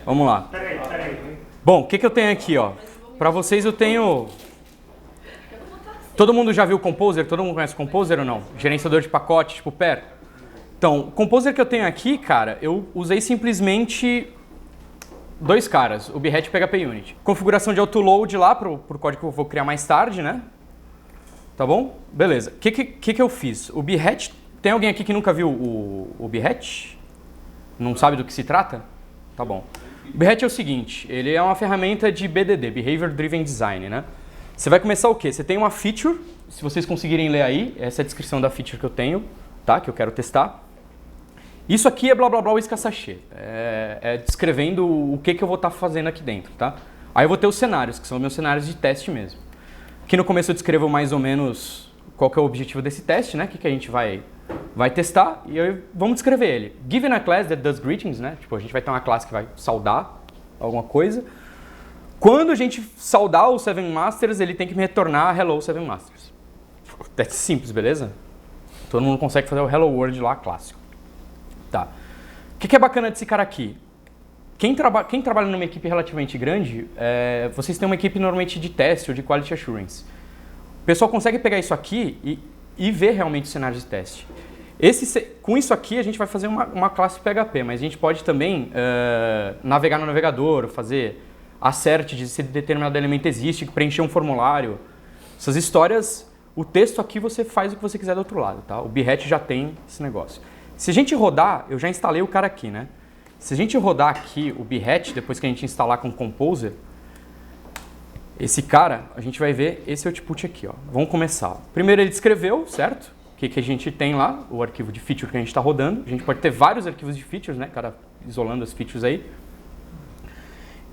Vamos lá. Peraí. Bom, o que eu tenho aqui, ó? Para vocês eu tenho... Todo mundo já viu o Composer? Todo mundo conhece o Composer ou não? Gerenciador de pacote, tipo Pair. Então, o Composer que eu tenho aqui, cara, eu usei simplesmente dois caras, o Behat e o PHP Unit. Configuração de autoload lá pro código que eu vou criar mais tarde, né? Tá bom? Beleza. O que eu fiz? O Behat... Tem alguém aqui que nunca viu o Behat? Não sabe do que se trata? Tá bom. O Behat é o seguinte, ele é uma ferramenta de BDD, Behavior Driven Design, né? Você vai começar o quê? Você tem uma feature, se vocês conseguirem ler aí, essa é a descrição da feature que eu tenho, tá? Que eu quero testar. Isso aqui é blá blá blá Whisker Sachê, é descrevendo o que eu vou estar fazendo aqui dentro, tá? Aí eu vou ter os cenários, que são meus cenários de teste mesmo. Aqui no começo eu descrevo mais ou menos qual que é o objetivo desse teste, né? O que a gente vai testar e aí vamos descrever ele. Given a class that does greetings, né? Tipo, a gente vai ter uma classe que vai saudar alguma coisa. Quando a gente saudar o Seven Masters, ele tem que me retornar Hello Seven Masters. Teste simples, beleza? Todo mundo consegue fazer o Hello World lá, clássico. Tá. O que é bacana desse cara aqui? Quem trabalha numa equipe relativamente grande, vocês têm uma equipe normalmente de teste ou de Quality Assurance. O pessoal consegue pegar isso aqui e ver realmente os cenários de teste. Com isso aqui, a gente vai fazer uma classe PHP, mas a gente pode também navegar no navegador, fazer assert de se determinado elemento existe, preencher um formulário. Essas histórias, o texto aqui você faz o que você quiser do outro lado, tá? O Behat já tem esse negócio. Se a gente rodar, eu já instalei o cara aqui, né? Se a gente rodar aqui o Behat, depois que a gente instalar com o Composer, esse cara, a gente vai ver esse output aqui, ó. Vamos começar. Primeiro ele descreveu, certo? O que a gente tem lá, o arquivo de feature que a gente está rodando. A gente pode ter vários arquivos de features, né? Cara, isolando as features aí.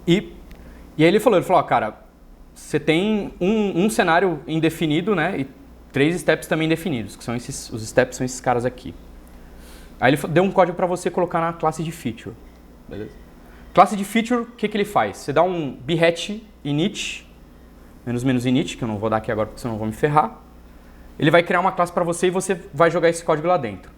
E aí ele falou, ó, cara, você tem um cenário indefinido, né? E 3 steps também definidos, que são os steps são esses caras aqui. Aí ele deu um código para você colocar na classe de feature, beleza? Classe de feature, o que ele faz? Você dá um behat init, menos init, que eu não vou dar aqui agora porque senão eu vou me ferrar. Ele vai criar uma classe para você e você vai jogar esse código lá dentro.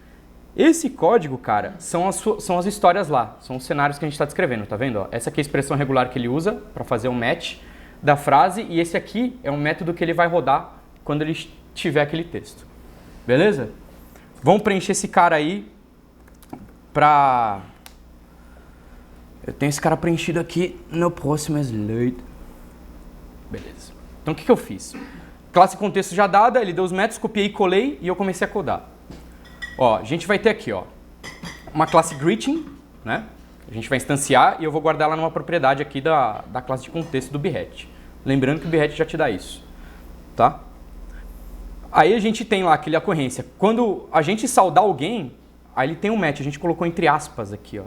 Esse código, cara, são as histórias lá, são os cenários que a gente está descrevendo, tá vendo? Ó, essa aqui é a expressão regular que ele usa para fazer um match da frase e esse aqui é um método que ele vai rodar quando ele tiver aquele texto. Beleza? Vamos preencher esse cara aí para... Eu tenho esse cara preenchido aqui no próximo slide. Beleza. Então o que eu fiz? Classe contexto já dada, ele deu os métodos, copiei e colei e eu comecei a codar. Ó, a gente vai ter aqui, ó, uma classe greeting, né? A gente vai instanciar e eu vou guardar ela numa propriedade aqui da classe de contexto do Behat. Lembrando que o Behat já te dá isso, tá? Aí a gente tem lá aquela ocorrência. Quando a gente saudar alguém, aí ele tem um match, a gente colocou entre aspas aqui, ó,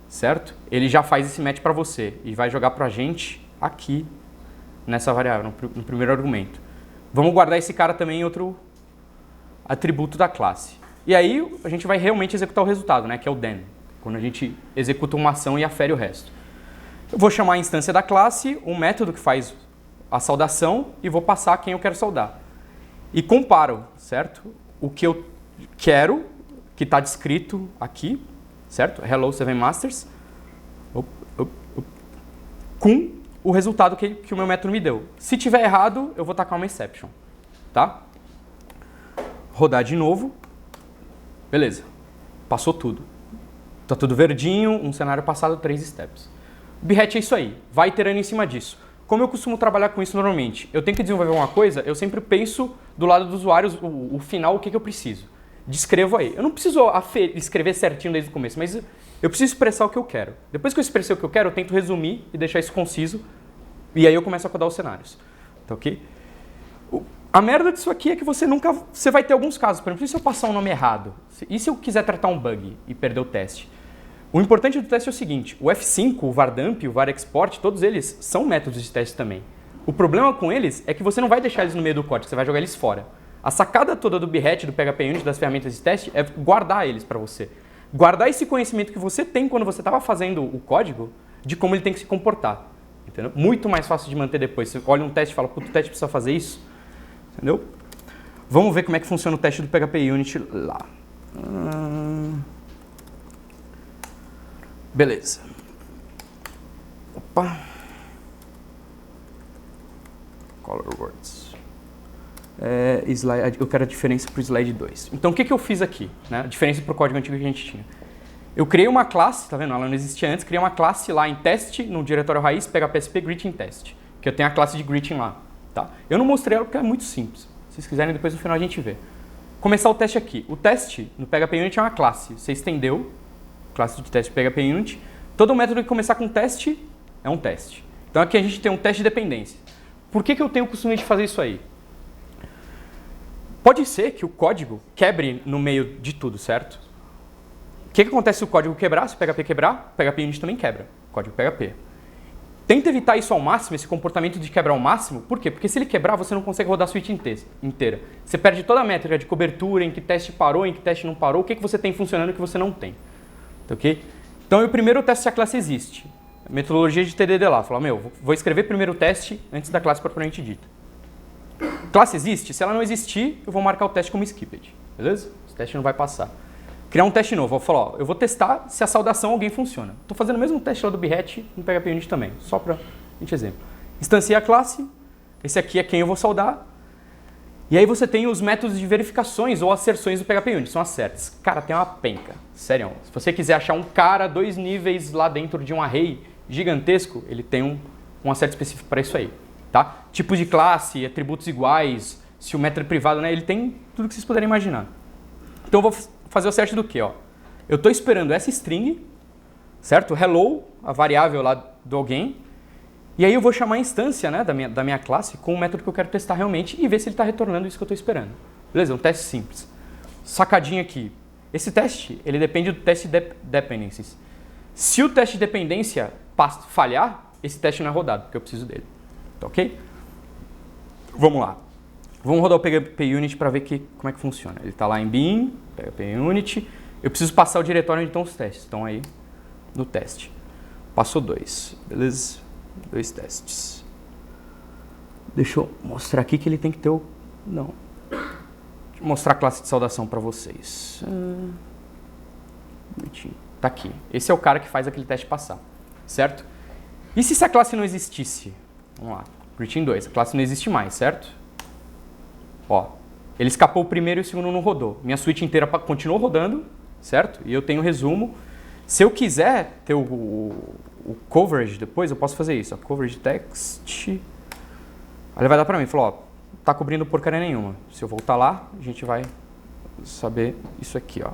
certo? Ele já faz esse match para você e vai jogar pra gente aqui nessa variável, no primeiro argumento. Vamos guardar esse cara também em outro atributo da classe. E aí a gente vai realmente executar o resultado, né? Que é o then, quando a gente executa uma ação e afere o resto. Eu vou chamar a instância da classe, um método que faz a saudação e vou passar quem eu quero saudar. E comparo, certo? O que eu quero, que está descrito aqui, certo? Hello Seven Masters, com o resultado que o meu método me deu. Se tiver errado, eu vou tacar uma exception, tá? Rodar de novo. Beleza. Passou tudo. Tá tudo verdinho, um cenário passado, 3 steps. O Behat é isso aí. Vai iterando em cima disso. Como eu costumo trabalhar com isso normalmente? Eu tenho que desenvolver uma coisa, eu sempre penso do lado do usuário, o final, o que eu preciso. Descrevo aí. Eu não preciso escrever certinho desde o começo, mas eu preciso expressar o que eu quero. Depois que eu expressei o que eu quero, eu tento resumir e deixar isso conciso. E aí eu começo a codar os cenários. Tá ok? A merda disso aqui é que você vai ter alguns casos. Por exemplo, e se eu passar um nome errado? E se eu quiser tratar um bug e perder o teste? O importante do teste é o seguinte, o F5, o vardump, o varexport, todos eles são métodos de teste também. O problema com eles é que você não vai deixar eles no meio do código, você vai jogar eles fora. A sacada toda do Behat, do PHP Unit, das ferramentas de teste, é guardar eles para você. Guardar esse conhecimento que você tem quando você estava fazendo o código, de como ele tem que se comportar. Entendeu? Muito mais fácil de manter depois. Você olha um teste e fala, puto, o teste precisa fazer isso. Entendeu? Vamos ver como é que funciona o teste do PHP Unit lá. Beleza. Opa. Color words. Slide, eu quero a diferença para o slide 2. Então, o que eu fiz aqui? Né? A diferença para o código antigo que a gente tinha. Eu criei uma classe, tá vendo? Ela não existia antes. Criei uma classe lá em teste, no diretório raiz, PHP greeting test. Que eu tenho a classe de greeting lá. Tá? Eu não mostrei ela porque é muito simples. Se vocês quiserem, depois no final a gente vê. Começar o teste aqui. O teste no PHP Unit é uma classe. Você estendeu, classe de teste PHP Unit. Todo método que começar com teste é um teste. Então aqui a gente tem um teste de dependência. Por que eu tenho o costume de fazer isso aí? Pode ser que o código quebre no meio de tudo, certo? O que acontece se o código quebrar? Se o PHP quebrar, o PHP Unit também quebra. O código PHP. Tenta evitar isso ao máximo, esse comportamento de quebrar ao máximo. Por quê? Porque se ele quebrar, você não consegue rodar a suíte inteira. Você perde toda a métrica de cobertura, em que teste parou, em que teste não parou, o que você tem funcionando e o que você não tem. Ok? Então, eu primeiro testo se a classe existe. A metodologia de TDD lá. Fala, vou escrever primeiro o teste antes da classe propriamente dita. Classe existe? Se ela não existir, eu vou marcar o teste como skipped. Beleza? Esse teste não vai passar. Criar um teste novo. Vou falar, eu vou testar se a saudação alguém funciona. Estou fazendo o mesmo teste lá do Behat no PHP Unit também. Só para a gente exemplo. Instancia a classe. Esse aqui é quem eu vou saudar. E aí você tem os métodos de verificações ou asserções do PHP Unit. São asserts. Cara, tem uma penca. Sério. Se você quiser achar um cara 2 níveis lá dentro de um array gigantesco, ele tem um assert específico para isso aí. Tá? Tipos de classe, atributos iguais, se o método é privado, né? Ele tem tudo que vocês puderem imaginar. Então eu vou fazer o assert do quê? Ó? Eu estou esperando essa string, certo? Hello, a variável lá do alguém. E aí eu vou chamar a instância, né, da minha classe com o método que eu quero testar realmente e ver se ele está retornando isso que eu estou esperando. Beleza? Um teste simples. Sacadinha aqui. Esse teste, ele depende do teste de dependencies. Se o teste de dependência falhar, esse teste não é rodado, porque eu preciso dele. Tá ok? Vamos lá. Vamos rodar o PHP Unit para ver como é que funciona. Ele está lá em bin, PHP Unit. Eu preciso passar o diretório onde estão os testes. Estão aí no teste. Passou 2. Beleza? 2 testes. Deixa eu mostrar aqui que ele tem que ter o... Não. Deixa eu mostrar a classe de saudação para vocês. Tá aqui. Esse é o cara que faz aquele teste passar. Certo? E se essa classe não existisse? Vamos lá. Greeting 2. A classe não existe mais, certo? Ó. Ele escapou o primeiro e o segundo não rodou. Minha suíte inteira continuou rodando, certo? E eu tenho resumo. Se eu quiser ter o coverage depois, eu posso fazer isso. Ó, coverage text. Aí ele vai dar pra mim. Falou, ó, tá cobrindo porcaria nenhuma. Se eu voltar lá, a gente vai saber isso aqui, ó.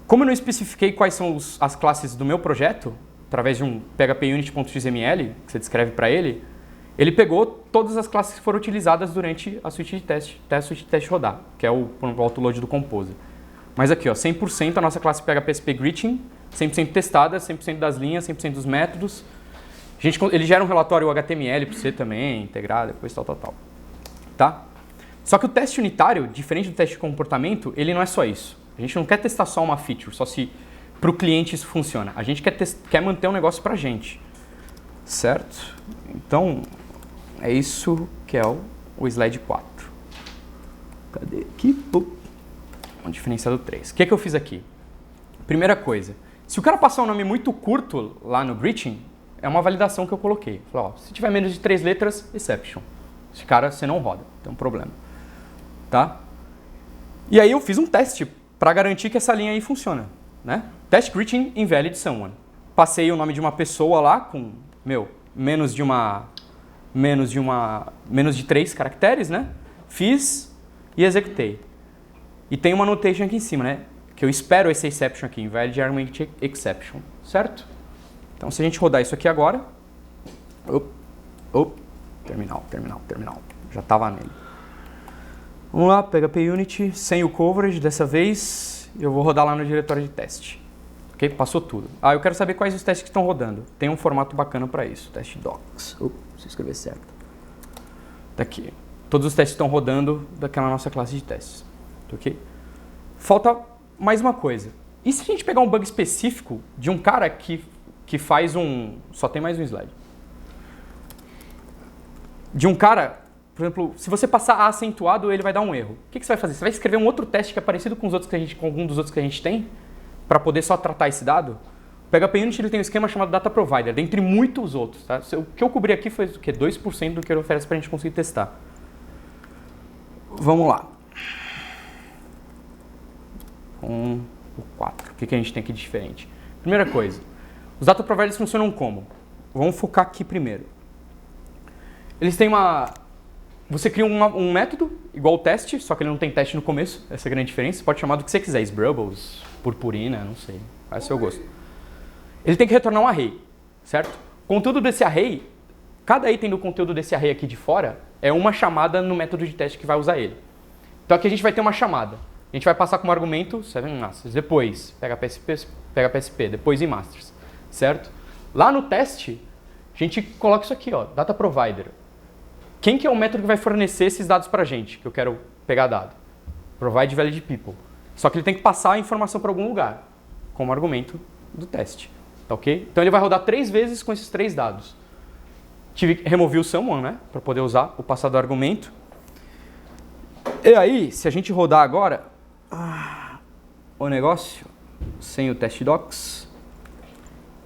Como eu não especifiquei quais são as classes do meu projeto, através de um phpunit.xml, que você descreve para ele, ele pegou todas as classes que foram utilizadas durante a suíte de teste, até a suíte de teste rodar, que é o autoload do Composer. Mas aqui, ó, 100% a nossa classe PHP Greeting, 100% testada, 100% das linhas, 100% dos métodos. Ele gera um relatório HTML para você também, integrar, depois tal. Tá? Só que o teste unitário, diferente do teste de comportamento, ele não é só isso. A gente não quer testar só uma feature, só se para o cliente isso funciona. A gente quer manter um negócio para a gente. Certo? Então, é isso que é o slide 4. Cadê aqui? Um diferenciado 3. O que eu fiz aqui? Primeira coisa, se o cara passar um nome muito curto lá no greeting, é uma validação que eu coloquei. Falei, ó, se tiver menos de 3 letras, exception. Esse cara, você não roda, tem um problema. Tá? E aí eu fiz um teste para garantir que essa linha aí funciona. Né? Test greeting invalid someone. Passei o nome de uma pessoa lá com, menos de 3 caracteres, né? Fiz e executei. E tem uma notation aqui em cima, né? Que eu espero esse exception aqui, invalid argument exception, certo? Então, se a gente rodar isso aqui agora... Terminal. Já estava nele. Vamos lá, PHP Unit, sem o coverage dessa vez. Eu vou rodar lá no diretório de teste. Ok? Passou tudo. Eu quero saber quais os testes que estão rodando. Tem um formato bacana para isso. Teste docs. Preciso escrever certo. Tá aqui. Todos os testes estão rodando daquela nossa classe de testes. Ok? Falta mais uma coisa. E se a gente pegar um bug específico de um cara que faz um... Só tem mais um slide. De um cara, por exemplo, se você passar A acentuado, ele vai dar um erro. O que você vai fazer? Você vai escrever um outro teste que é parecido com algum dos outros que a gente tem, para poder só tratar esse dado? PHP Unit ele tem um esquema chamado Data Provider, dentre muitos outros. Tá? O que eu cobri aqui foi o quê? 2% do que ele oferece para a gente conseguir testar. Vamos lá. Com o 4. O que a gente tem aqui de diferente? Primeira coisa, os Data Providers funcionam como? Vamos focar aqui primeiro. Eles têm uma... Você cria um método, igual o teste, só que ele não tem teste no começo, essa é a grande diferença. Você pode chamar do que você quiser, Sbrubbles, Purpurina, não sei, faz o seu gosto. Ele tem que retornar um array, certo? O conteúdo desse array, cada item do conteúdo desse array aqui de fora é uma chamada no método de teste que vai usar ele. Então aqui a gente vai ter uma chamada. A gente vai passar como argumento 7masters, depois PHP, depois imasters, certo? Lá no teste, a gente coloca isso aqui, ó, Data Provider. Quem que é o método que vai fornecer esses dados pra gente, que eu quero pegar dado? Provide valid people. Só que ele tem que passar a informação para algum lugar, como argumento do teste. Tá ok? Então ele vai rodar 3 vezes com esses 3 dados. Removi o someone, né? Para poder usar o passado argumento. E aí, se a gente rodar agora o negócio, sem o test docs,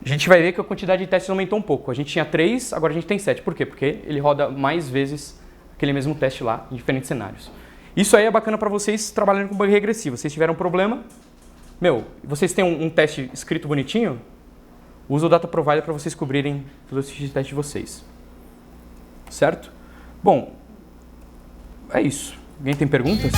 a gente vai ver que a quantidade de testes aumentou um pouco. A gente tinha 3, agora a gente tem 7. Por quê? Porque ele roda mais vezes aquele mesmo teste lá, em diferentes cenários. Isso aí é bacana para vocês trabalhando com bug regressivo. Vocês tiveram um problema, vocês têm um teste escrito bonitinho, usa o Data Provider para vocês cobrirem os de teste de vocês. Certo? Bom, é isso. Alguém tem perguntas?